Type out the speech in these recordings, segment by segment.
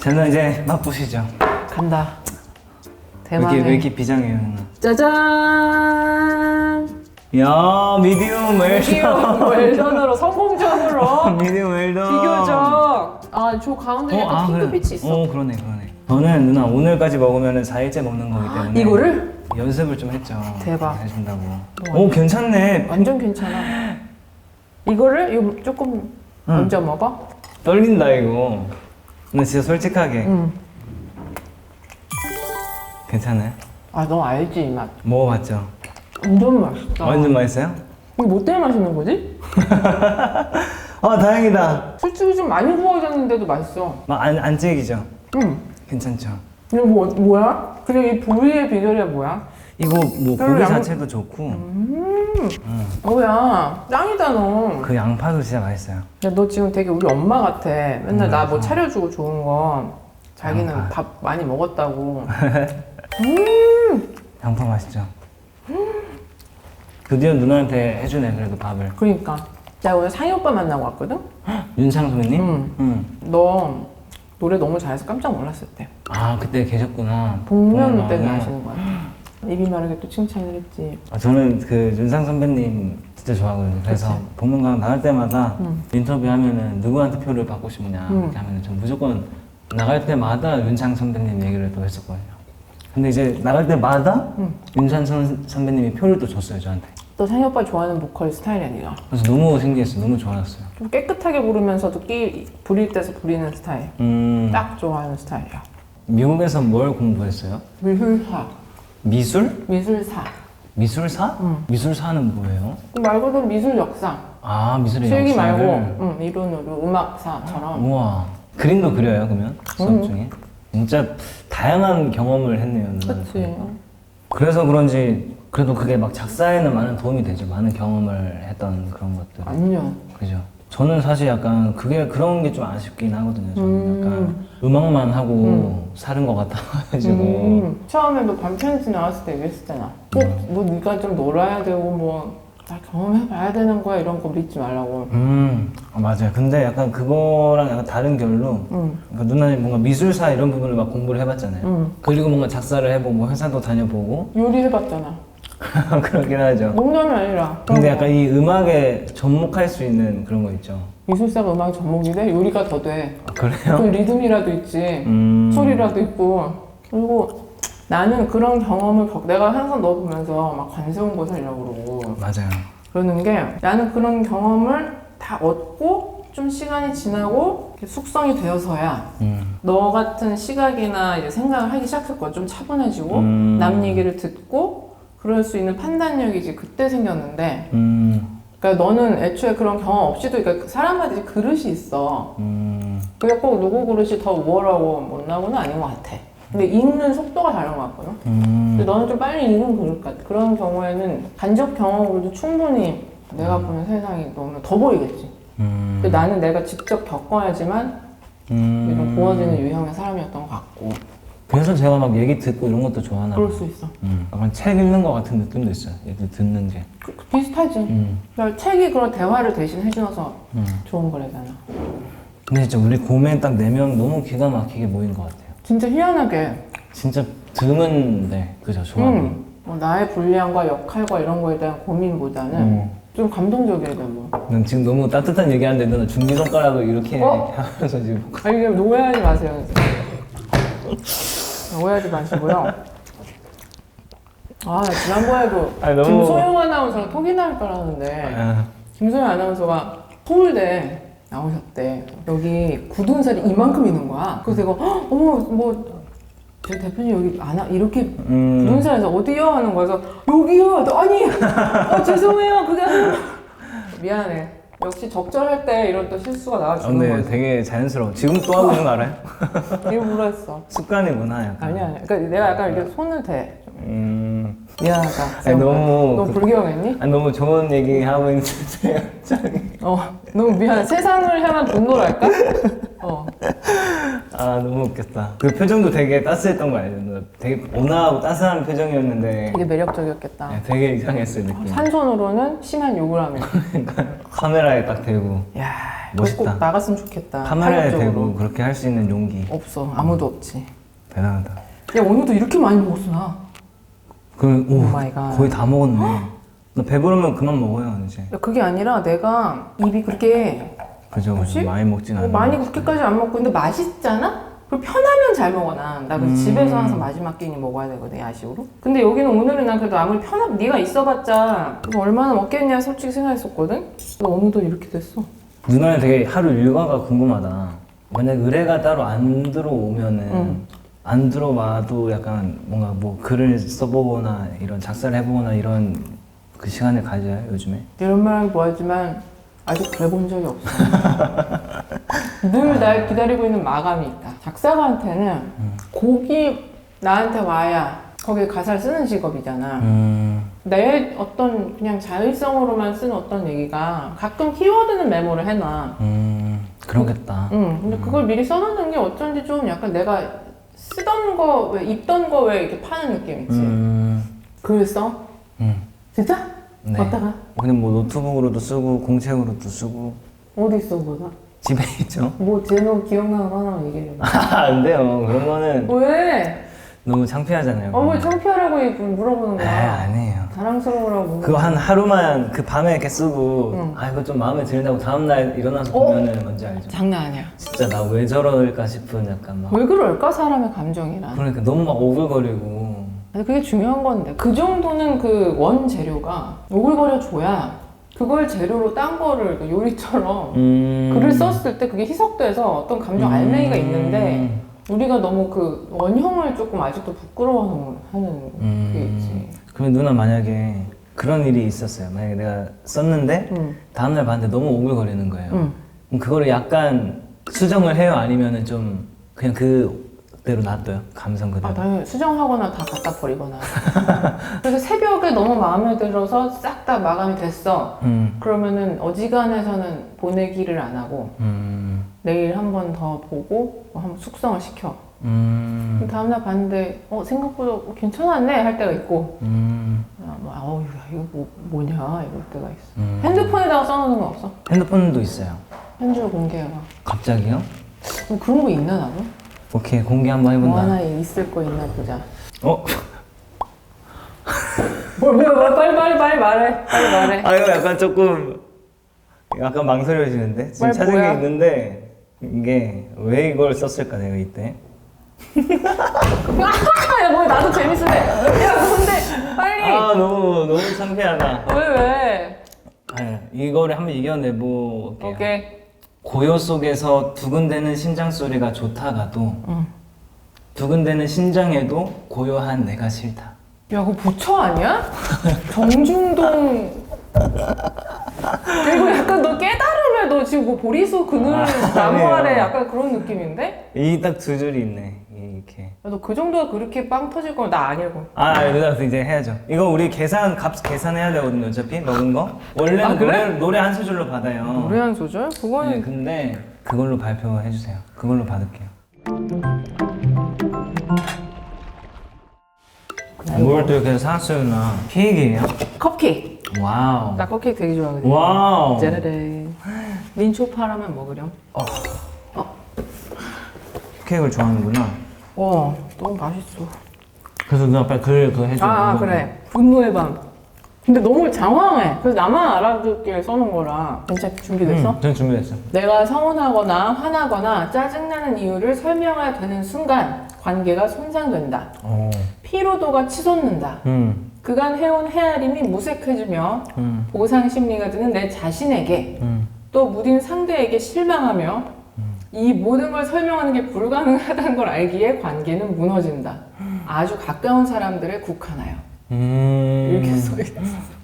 저는 이제 맛보시죠. 간다. 왜 대만에. 이렇게 비장해요, 누나? 짜잔! 야, 미디움 웰던. 웰던으로 성공적으로 미디움 웰던. 비교적. 아, 저 가운데 약간 그래. 핑크빛이 있어. 그러네. 저는 누나 오늘까지 먹으면 4일째 먹는 거기 때문에 이거를? 연습을 좀 했죠. 대박. 해준다고. 오, 괜찮네. 완전 괜찮아. 이거를 이거 조금 얹어 먹어? 떨린다 이거. 나 진짜 솔직하게. 응. 괜찮아요? 아, 너 알지 이 맛. 먹어봤죠? 완전 맛있다. 완전 맛있어요? 이거 뭐 때문에 맛있는 거지? 다행이다. 솔직히 좀 많이 구워졌는데도 맛있어. 막 안 질기죠? 응. 괜찮죠? 이거 뭐야? 그리고 이 부위의 비결이 뭐야? 이거 뭐 별로 고기 양- 자체도 좋고 뭐야? 짱이다 너. 그 양파도 진짜 맛있어요. 야, 너 지금 되게 우리 엄마 같아. 맨날 나 뭐 차려주고 좋은 거 자기는 양파. 밥 많이 먹었다고. 양파 맛있죠? 드디어 누나한테 해주네 그래도 밥을. 그러니까 나 오늘 상희 오빠 만나고 왔거든? 윤상 선배님? 응. 너 노래 너무 잘해서 깜짝 놀랐을 때. 아 그때 계셨구나. 복면 때문에 아, 하시는 거야. 입이 마르게 또 칭찬을 했지. 저는 그 윤상 선배님 진짜 좋아하거든요. 그래서 그치. 복면가왕 나갈 때마다 응. 인터뷰하면은 누구한테 표를 받고 싶냐 이렇게 하면은 전 무조건 나갈 때마다 윤상 선배님 얘기를 또 했었거든요. 근데 이제 나갈 때마다 윤상 선배님이 표를 또 줬어요 저한테. 또 상희 오빠 좋아하는 보컬 스타일이 아니야. 그래서 너무 신기했어요. 너무 좋았어요. 좀 깨끗하게 부르면서도 부릴 때서 부리는 스타일. 딱 좋아하는 스타일이야. 미국에서 뭘 공부했어요? 미술사. 미술? 미술사. 미술사? 미술사는 뭐예요? 말 그대로 미술 역사. 아 미술의 실기 역사를. 말고 이론으로 음악사처럼. 우와. 그림도 그려요 그러면? 수업 중에? 진짜 다양한 경험을 했네요 누나는. 그치. 그래서 그런지 그래도 그게 막 작사에는 많은 도움이 되죠. 많은 경험을 했던 그런 것들. 완전. 그죠. 저는 사실 약간 그런 게 좀 아쉽긴 하거든요. 저는 약간 음악만 하고 사는 것 같아가지고. 처음에 너 반편지 나왔을 때 얘기했었잖아. 꼭 뭐 네가 좀 놀아야 되고 뭐 나 경험해봐야 되는 거야 이런 거 믿지 말라고. 맞아요. 근데 약간 그거랑 약간 다른 결로 그러니까 누나는 뭔가 미술사 이런 부분을 막 공부를 해봤잖아요. 그리고 뭔가 작사를 해보고 회사도 다녀보고 요리해봤잖아. 그렇긴 하죠. 농담이 아니라. 근데 약간 이 음악에 접목할 수 있는 그런 거 있죠. 미술사가 음악이 접목이 돼? 요리가 더 돼. 그래요? 좀 리듬이라도 있지. 소리라도 있고. 그리고 나는 그런 경험을 내가 항상 너 보면서 막 관세음보 살려고 그러고 맞아요. 그러는 게 나는 그런 경험을 다 얻고 좀 시간이 지나고 이렇게 숙성이 되어서야 너 같은 시각이나 이제 생각을 하기 시작했거든. 좀 차분해지고 남 얘기를 듣고 그럴 수 있는 판단력이 이제 그때 생겼는데 그러니까 너는 애초에 그런 경험 없이도 그러니까 사람마다 이제 그릇이 있어. 그게 꼭 누구 그릇이 더 우월하고 못나고는 아닌 것 같아. 근데 읽는 속도가 다른 것 같거든. 근데 너는 좀 빨리 읽는 그릇 같아. 그런 경우에는 간접 경험으로도 충분히 내가 보는 세상이 너무 더 보이겠지. 근데 나는 내가 직접 겪어야지만 이런 보여지는 유형의 사람이었던 것 같고. 그래서 제가 막 얘기 듣고 이런 것도 좋아하나 그럴 봐요. 수 있어. 약간 책 읽는 것 같은 느낌도 있어요. 얘기 듣는 게. 비슷하지. 그러니까 책이 그런 대화를 대신 해주어서 좋은 거래잖아. 근데 진짜 우리 고맨 딱 4명 너무 기가 막히게 모인 것 같아요. 진짜 희한하게 진짜 드문데 그죠 조합이. 뭐 나의 분량과 역할과 이런 거에 대한 고민보다는 좀 감동적이야 되고. 난 지금 너무 따뜻한 얘기하는데 누나 중기 손가락을 이렇게 어? 하면서 지금. 아 이게 오해하지 마세요. 오해하지 마시고요. 아 지난번에도 아니, 너무- 김소영 아나운서랑 톡이 나올 거라는데 아, 김소영 아나운서가 서울대 나오셨대. 여기 굳은 살이 이만큼 있는 거야. 그래서 내가 "헉, 어머 뭐 제 대표님 여기 안 와 이렇게 굳은 살에서 어디요 하는 거여서 여기요. 아니 죄송해요 그게 아니라 미안해. 역시 적절할 때 이런 또 실수가 나와주는 근데 거지. 되게 자연스러워. 지금 또 하고 있는 거 알아요? 일부러 했어. 습관이구나 약간. 아니야. 그러니까 내가 약간 이렇게 손을 대. 미안하다. 아니, 너무 너 불경했니? 아니, 너무 좋은 얘기 하고 있는데 제가 너무 미안해. 세상을 향한 분노랄까? 아 너무 웃겼다. 그 표정도 되게 따스했던 거 알죠? 누나? 되게 온화하고 따스한 표정이었는데 되게 매력적이었겠다. 네, 되게 이상했어요 느낌. 산손으로는 심한 욕을 하며. 카메라에 딱 대고. 야, 멋있다. 꼭 나갔으면 좋겠다. 카메라에 파격적으로. 대고 그렇게 할 수 있는 용기. 없어. 아무도 없지. 대단하다. 야 오늘도 이렇게 많이 먹었어 나. 오 마이 갓. 거의 다 먹었네. 너 배부르면 그만 먹어요 이제. 야, 그게 아니라 내가 입이 그렇게 그죠. 뭐지? 많이 먹진 않아. 많이 그렇게까지 안 먹고 근데 맛있잖아? 그리고 편하면 잘 먹어 난. 나 그래서 집에서 항상 마지막 끼니 먹어야 되거든 야식으로. 근데 여기는 오늘은 난 그래도 아무리 네가 있어봤자 그래서 얼마나 먹겠냐 솔직히 생각했었거든? 근데 오늘도 이렇게 됐어. 누나는 되게 하루 일과가 궁금하다. 만약 의뢰가 따로 안 들어오면은 안 들어와도 약간 뭔가 뭐 글을 써보거나 이런 작사를 해보거나 이런 그 시간을 가져요 요즘에? 이런 말 하기 뭐하지만 아직 그래본 적이 없어. 늘 날 기다리고 있는 마감이 있다. 작사가한테는 곡이 나한테 와야 거기에 가사를 쓰는 직업이잖아. 내 어떤 그냥 자율성으로만 쓴 어떤 얘기가 가끔 키워드는 메모를 해놔. 그러겠다. 근데 그걸 미리 써놓는 게 어쩐지 좀 약간 내가 쓰던 거, 왜 입던 거 왜 이렇게 파는 느낌 있지? 글 써? 진짜? 네. 어디다가? 그냥 뭐 노트북으로도 쓰고 공책으로도 쓰고 어디 있어 그거? 집에 있죠. 뭐 제목 기억나는 거 하나만 얘기해봐. 안 돼요. 그런 거는 왜? 너무 창피하잖아요. 왜 창피하라고 물어보는 에이, 거야? 아니에요. 자랑스러우라고. 그거 한 하루만 그 밤에 이렇게 쓰고 이거 좀 마음에 드는다고 다음날 일어나서 보면은 뭔지 알죠? 장난 아니야. 진짜 나 왜 저럴까 싶은 약간 막 왜 그럴까 사람의 감정이란. 그러니까 너무 막 오글거리고 근데 그게 중요한 건데 그 정도는 그 원재료가 오글거려 줘야 그걸 재료로 딴 거를 그 요리처럼 글을 썼을 때 그게 희석돼서 어떤 감정 알맹이가 있는데 우리가 너무 그 원형을 조금 아직도 부끄러워하는 게 있지. 그러면 누나 만약에 그런 일이 있었어요. 만약에 내가 썼는데 다음날 봤는데 너무 오글거리는 거예요. 그럼 그거를 약간 수정을 해요? 아니면은 좀 그냥 그대로 놔둬요? 감성 그대로? 당연히 수정하거나 다 갖다 버리거나. 그래서 새벽에 너무 마음에 들어서 싹 다 마감이 됐어. 그러면은 어지간해서는 보내기를 안 하고 내일 한 번 더 보고 한번 숙성을 시켜. 그럼 다음날 봤는데 생각보다 괜찮았네 할 때가 있고 야, 이거 뭐냐 이럴 때가 있어. 핸드폰에다가 써놓는 건 없어? 핸드폰도 있어요. 현주 공개해봐. 갑자기요? 그런 거 있나 나도? 오케이 공개 한번 해본다. 뭐 하나 있을 거 있나 보자. 뭘 빨리 말해. 빨리 말해. 이거 약간 조금 약간 망설여지는데? 지금 말 찾은 뭐야? 게 있는데 이게 왜 이걸 썼을까 내가 이때? 야, 뭐 나도 재밌으네. 야, 뭔데? 빨리. 너무 창피하다. 왜? 이거를 한번 이겨내볼게요. 오케이. 고요 속에서 두근대는 심장 소리가 좋다가도 두근대는 심장에도 고요한 내가 싫다. 야, 그거 부처 아니야? 정중동. 그리고 약간 너 깨달음에 너 지금 뭐 보리수 그늘 나무 아니에요. 아래 약간 그런 느낌인데? 이 딱 두 줄이 있네. 이렇게. 야, 너 그 정도가 그렇게 빵 터질 거면 나 아니고. 누나 이제 해야죠. 이거 우리 값 계산해야 되거든요. 어차피 먹은 거. 원래는 그래? 노래 한 소절로 받아요. 노래 한 소절? 네, 그거는 근데 그걸로 발표해 주세요. 그걸로 받을게요. 뭘 또 이렇게 사왔어요, 누나? 케이크예요? 컵케이크. 와우. 나 컵케이크 되게 좋아하거든. 와우. 짜라래. 민초파라면 먹으렴. 케이크를 좋아하는구나. 와, 너무 맛있어. 그래서 누나 빨리 그거 해줘. 그래. 분노의 밤. 근데 너무 장황해. 그래서 나만 알아듣게 써놓은 거라. 진짜 준비됐어? 전 준비됐어. 내가 서운하거나 화나거나 짜증나는 이유를 설명해야 되는 순간 관계가 손상된다. 피로도가 치솟는다. 그간 해온 헤아림이 무색해지며 보상 심리가 드는 내 자신에게 또 무딘 상대에게 실망하며 이 모든 걸 설명하는 게 불가능하다는 걸 알기에 관계는 무너진다. 아주 가까운 사람들에 국한하여. 이렇게 써있어.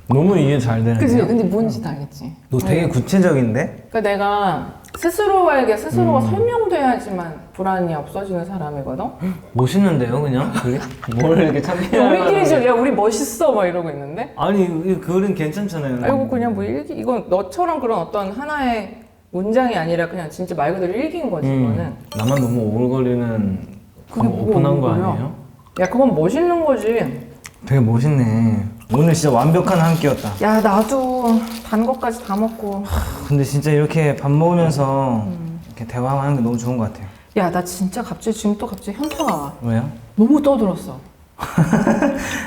너무 이해 잘 되는데. 그치? 근데 뭔지 알겠지? 너 되게 구체적인데? 그러니까 내가 스스로에게 스스로가 설명돼야지만 불안이 없어지는 사람이거든? 멋있는데요, 그냥? 그게? 뭘 이렇게 참피하는 우리끼리 지금 야 우리 멋있어 막 이러고 있는데? 아니, 이 글은 괜찮잖아요. 이거 그냥 뭐 이건 너처럼 그런 어떤 하나의 문장이 아니라 그냥 진짜 말 그대로 일기인 거지 이거는. 나만 너무 오글거리는 그게 뭐가 오픈한 거 오글거려? 아니에요? 야 그건 멋있는 거지. 되게 멋있네. 오늘 진짜 완벽한 한 끼였다. 야 나도 단 것까지 다 먹고. 근데 진짜 이렇게 밥 먹으면서 이렇게 대화하는 게 너무 좋은 것 같아요. 야 나 진짜 갑자기 지금 또 갑자기 현타가 와. 왜요? 너무 떠들었어.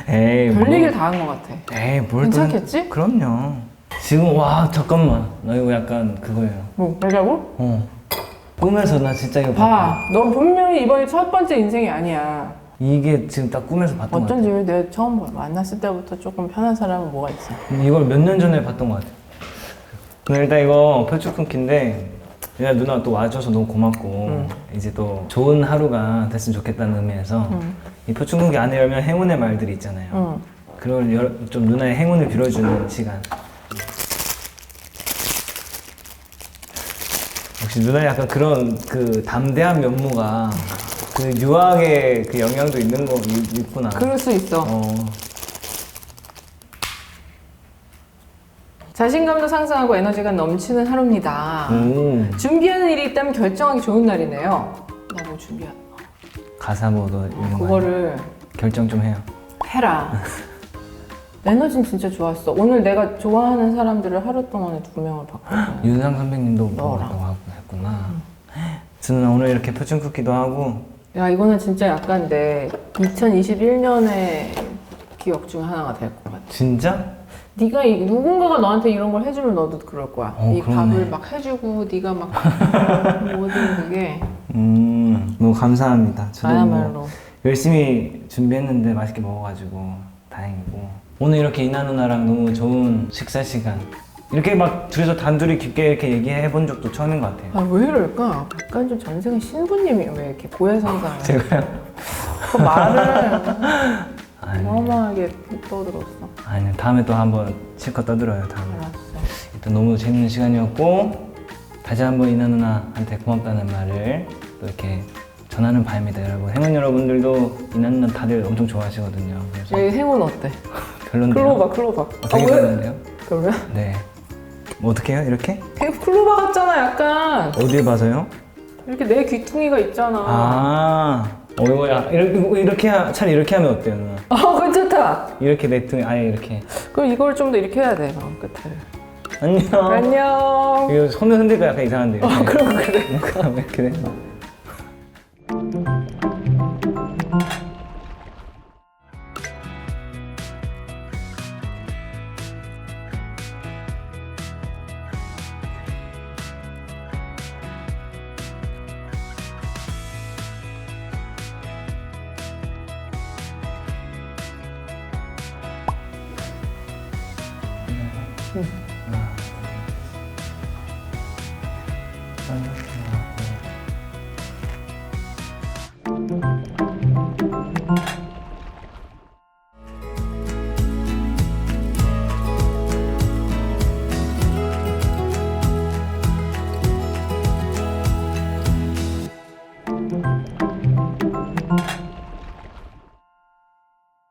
에이 별 뭐. 얘기를 다 한 것 같아. 에이 뭘 괜찮겠지? 그럼요. 지금 와 잠깐만 나 이거 약간 그거예요. 뭐 왜냐고? 꿈에서 나 진짜 이거 봐. 넌 분명히 이번이 첫 번째 인생이 아니야. 이게 지금 딱 꿈에서 봤던 것 어쩐지 내가 처음 만났을 때부터 조금 편한 사람은 뭐가 있어. 같아요. 이걸 몇 년 전에 봤던 것 같아요. 근데 일단 이거 표축 끊기인데 그냥 누나 또 와줘서 너무 고맙고 이제 또 좋은 하루가 됐으면 좋겠다는 의미에서 이 표축 끊기 안에 열면 행운의 말들이 있잖아요. 그걸 좀 누나의 행운을 빌어주는 시간. 역시 누나의 약간 그런 그 담대한 면모가 그 유학의 그 영향도 있는 거 있구나. 그럴 수 있어. 자신감도 상승하고 에너지가 넘치는 하루입니다. 준비하는 일이 있다면 결정하기 좋은 날이네요. 나 뭐 준비한 가사 뭐도 있는 거 그거를 결정 좀 해요. 해라. 에너지는 진짜 좋았어. 오늘 내가 좋아하는 사람들을 하루 동안에 2명을 봤거든. 윤상 선배님도 너랑. 보라고 하고 했구나. 저는 오늘 이렇게 표준 쿠키도 하고 야 이거는 진짜 약간 내 2021년의 기억 중 하나가 될 것 같아. 진짜? 네가 누군가가 너한테 이런 걸 해주면 너도 그럴 거야. 이 그러네. 밥을 막 해주고 네가 막 모든 그게 너무 감사합니다. 저도 뭐 나야말로. 열심히 준비했는데 맛있게 먹어가지고 다행이고 오늘 이렇게 이나 누나랑 너무 좋은 식사 시간 이렇게 막 둘이서 단둘이 깊게 이렇게 얘기해 본 적도 처음인 것 같아요. 아 왜 이럴까? 약간 좀 전생에 신부님이 왜 이렇게 고해성사를 제가요? 그 말을 아니, 어마어마하게 떠들었어. 아니 다음에 또 한번 실컷 떠들어요. 다음에. 알았어. 일단 너무 재밌는 시간이었고 다시 한번 이나 누나한테 고맙다는 말을 또 이렇게 전하는 바입니다, 여러분. 행운 여러분들도 이나 누나 다들 엄청 좋아하시거든요. 그래서 여기 행운 어때? 별론데요? 클로바. 되게 별론데요? 별로야? 네. 뭐 어떻게 해요? 이렇게? 클로바 같잖아 약간. 어딜 봐서요? 이렇게 내 귀퉁이가 있잖아. 이거야. 이렇게 차라리 이렇게 하면 어때요, 누나? 괜찮다. 이렇게 내 등에 아예 이렇게. 그럼 이걸 좀 더 이렇게 해야 돼, 끝을. 안녕. 안녕. 이거 손을 흔들까 약간 이상한데요. 그럼 그래. 뭔가 왜 이렇게 돼? 하나, 둘, 셋.